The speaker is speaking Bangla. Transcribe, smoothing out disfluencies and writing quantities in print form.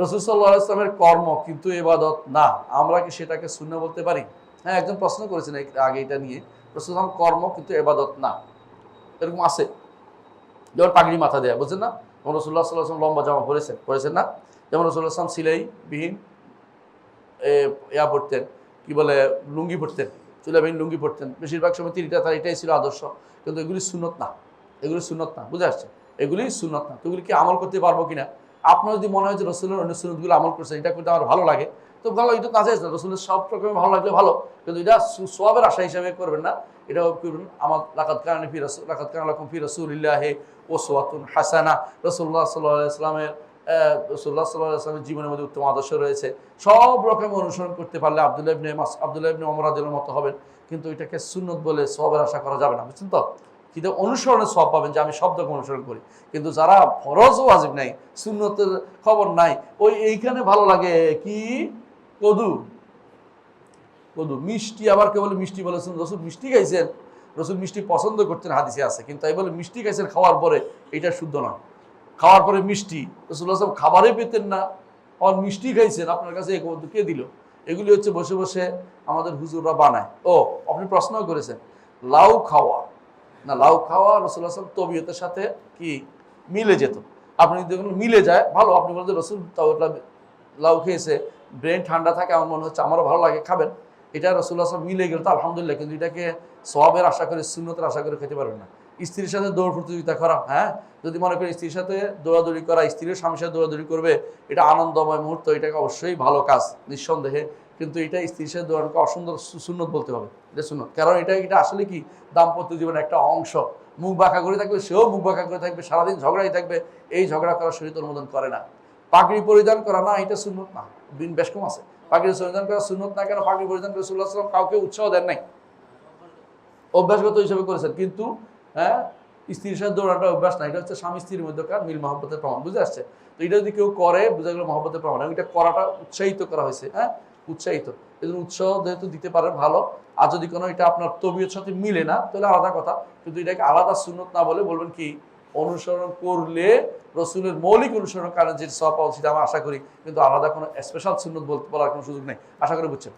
রাসূল সাল্লাল্লাহু আলাইহি ওয়াসাল্লামের কর্ম কিন্তু ইবাদত না, আমরা কি সেটাকে সুন্নাহ বলতে পারি? হ্যাঁ, একজন প্রশ্ন করেছেন আগে এটা নিয়ে, রাসূল সাল্লাল্লাহু আলাইহি ওয়াসাল্লাম কর্ম কিন্তু ইবাদত না, এরকম আছে। যেমন পাগড়ি মাথা দেয়া, বুঝছেন না? যেমন রাসূলুল্লাহ সাল্লাল্লাহু আলাইহি ওয়াসাল্লাম লম্বা জামা পরেছেন না? যেমন রাসূলুল্লাহ সাল্লাল্লাহু আলাইহি ওয়াসাল্লাম সিলাইবিহীন ইয়া পড়তেন, কি বলে, লুঙ্গি পড়তেন, চুলাবিহীন লুঙ্গি পড়তেন। বেশিরভাগ সময় তিনটা তার এটাই ছিল আদর্শ। কিন্তু এগুলি সুন্নত না, এগুলি সুন্নত না, বুঝে আসছে? এগুলি সুন্নত না। তো এগুলি কি আমল করতে পারবো কিনা? আপনার যদি মনে হয় যে রসুলের অন্য সুন্নতগুলো আমল করছেন, এটা করতে আমার ভালো লাগে, তো ভালো, এটা নাজায়েজ না। রসুলের সব রকমের ভালো লাগলে ভালো, কিন্তু এটা সওয়াবের আশা হিসাবে করবেন না। এটা করবেন আমার লাকাদ কানা লাকুম ফি রাসূলিল্লাহি উসওয়াতুন হাসানাহ। রাসূলুল্লাহ সাল্লাল্লাহু আলাইহি ওয়াসাল্লামের রাসূলুল্লাহ সাল্লাল্লাহু আলাইহি ওয়াসাল্লামের জীবনের মধ্যে উত্তম আদর্শ রয়েছে। সব রকম অনুসরণ করতে পারলে আব্দুল্লাহ ইবনে ওমর রাদিয়াল্লাহু মতো হবেন, কিন্তু এটাকে সুন্নত বলে সওয়াবের আশা করা যাবে না, বুঝছেন তো? কিন্তু অনুসরণের সওয়াব পাবেন যে আমি শব্দকে অনুসরণ করি। কিন্তু যারা ফরজ ও ওয়াজিব নাই, সুন্নতের খবর নাই, ওই এইখানে ভালো লাগে কি কদু কদু মিষ্টি, আবার কে বলে মিষ্টি বলেছেন রসুল মিষ্টি খাইছেন, রসুল মিষ্টি পছন্দ করতেন, হাদিসে আছে। কিন্তু তাই বলে মিষ্টি খাইছেন খাওয়ার পরে, এটা শুদ্ধ নয়। খাওয়ার পরে মিষ্টি, রসুল্লাহ সাহেব খাবারে পেতেন না, আর মিষ্টি খাইছেন, আপনার কাছে কে দিল? এগুলি হচ্ছে বসে বসে আমাদের হুজুররা বানায়। ও, আপনি প্রশ্ন করেছেন লাউ খাওয়া না, লাউ খাওয়া রসুল্লাহ সাহেব তবিয়তের সাথে কি মিলে যেত। আপনি যদি মিলে যায় ভালো, আপনি বলতে রসুল লাউ খেয়েছে, ব্রেন ঠান্ডা থাকে, আমার মনে হচ্ছে আমারও ভালো লাগে, খাবেন, এটা রসুল্লাহ সাহেব মিলে গেল তো আলহামদুলিল্লাহ। কিন্তু এটাকে সওয়াবের আশা করে, সুন্নতের আশা করে খেতে পারবেন না। স্ত্রীর সাথে দৌড় প্রতিযোগিতা করা, হ্যাঁ, যদি মনে করেন স্ত্রীর সাথে দৌড়াদৌড়ি করা, স্ত্রীর স্বামীর সাথে দৌড়াদৌড়ি করবে, এটা আনন্দময় মুহূর্ত, এটাকে অবশ্যই ভালো কাজ নিঃসন্দেহে। কিন্তু এটা স্ত্রীর সাথে দৌড়ানোকে অসুন্দর সুন্নত বলতে হবে, এটা সুন্নত। কারণ এটা আসলে কি দাম্পত্য জীবনের একটা অংশ। মুখ বাঁকা করে থাকবে, সেও মুখ বাঁকা করে থাকবে, সারাদিন ঝগড়াই থাকবে, এই ঝগড়া করা শরীয়ত অনুমোদন করে না। পাগড়ি পরিধান করা না, এটা সুন্নত না, দিন বেশ কম আছে। পাগড়ি পরিধান করা সুন্নত না কেন? পাগড়ি পরিধান করে রাসূলুল্লাহ সাল্লাল্লাহু আলাইহি ওয়াসাল্লাম কাউকে উৎসাহ দেন নাই, অভ্যাসগত হিসেবে করেছেন। কিন্তু হ্যাঁ, স্ত্রীর সাথে দৌড়ানোর অভ্যাস না, এটা হচ্ছে স্বামী স্ত্রীর মধ্যকার মিল মহব্বতের প্রমাণ, বুঝে আসছে? তো এটা যদি কেউ করে, বুঝা গেল মহব্বতের প্রমাণ। এবং এটা করাটা উৎসাহিত করা হয়েছে, হ্যাঁ, উৎসাহিত। এই জন্য উৎসাহ যেহেতু দিতে পারে ভালো। আর যদি কোনো এটা আপনার তবিয়ত সাথে মিলে না, তাহলে আলাদা কথা। কিন্তু এটাকে আলাদা সুন্নত না বলে বলবেন কি অনুসরণ করলে রসুলের মৌলিক অনুসরণ কারণ যে সওয়াব পাওয়া, সেটা আমরা আশা করি। কিন্তু আলাদা কোনো স্পেশাল সুন্নত বলার কোনো সুযোগ নেই, আশা করি বুঝছেন।